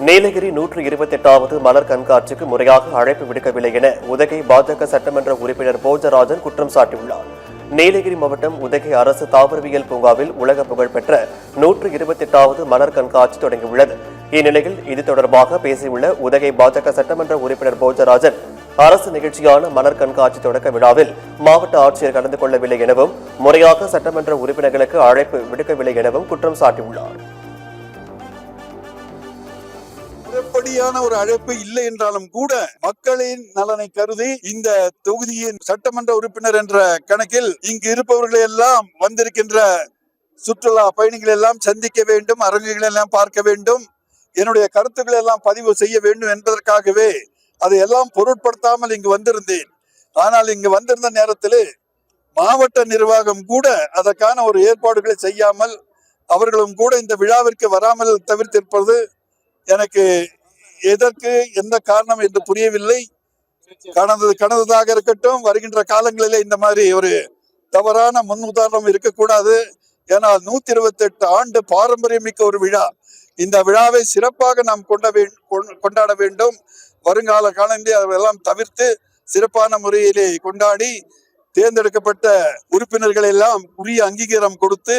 நீலகிரி 128வது மலர் கண்காட்சிக்கு முறையாக அழைப்பு விடுக்கவில்லை என உதகை பாஜக சட்டமன்ற உறுப்பினர் போஜராஜன் குற்றம் சாட்டியுள்ளார். நீலகிரி மாவட்டம் உதகை அரசு தாவரவியல் பூங்காவில் உலக புகழ்பெற்ற 128வது மலர் கண்காட்சி தொடங்கியுள்ளது. இந்நிலையில் இது தொடர்பாக பேசியுள்ள உதகை பாஜக சட்டமன்ற உறுப்பினர் போஜராஜன், அரசு நிகழ்ச்சியான மலர் கண்காட்சி தொடக்க விழாவில் மாவட்ட ஆட்சியர் கலந்து கொள்ளவில்லை எனவும் முறையாக சட்டமன்ற உறுப்பினர்களுக்கு அழைப்பு விடுக்கவில்லை எனவும் குற்றம் சாட்டியுள்ளார். முறைப்படியான ஒரு அழைப்பு இல்லை என்றாலும் கூட மக்களின் நலனை கருதி இந்த தொகுதியின் சட்டமன்ற உறுப்பினர் என்ற கணக்கில் இங்கு இருப்பவர்களை எல்லாம் வந்திருக்கின்ற சுற்றுலா பயணிகள் எல்லாம் சந்திக்க வேண்டும், அரங்குகளை எல்லாம் பார்க்க வேண்டும், என்னுடைய கருத்துக்களை எல்லாம் பதிவு செய்ய வேண்டும் என்பதற்காகவே அதையெல்லாம் பொருட்படுத்தாமல் இங்கு வந்திருந்தேன். ஆனால் இங்கு வந்திருந்த நேரத்தில் மாவட்ட நிர்வாகம் கூட அதற்கான ஒரு ஏற்பாடுகளை செய்யாமல் அவர்களும் கூட இந்த விழாவிற்கு வராமல் தவிர்த்திருப்பது எனக்கு எதற்கு எந்த காரணம் என்று புரியவில்லை. கடந்ததாக இருக்கட்டும், வருகின்ற காலங்களிலே இந்த மாதிரி ஒரு தவறான முன் உதாரணம் இருக்கக்கூடாது. ஏனால் 128 ஆண்டு பாரம்பரியமிக்க ஒரு விழா. இந்த விழாவை சிறப்பாக நாம் கொண்டாட வேண்டும். வருங்கால காலங்களில் அதெல்லாம் தவிர்த்து சிறப்பான முறையிலே கொண்டாடி தேர்ந்தெடுக்கப்பட்ட உறுப்பினர்கள் எல்லாம் உரிய அங்கீகாரம் கொடுத்து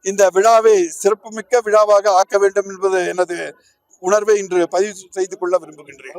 இந்த விழாவை சிறப்புமிக்க விழாவாக ஆக்க வேண்டும் என்பது எனது உணர்வை இன்று பதிவு செய்து கொள்ள விரும்புகின்றேன்.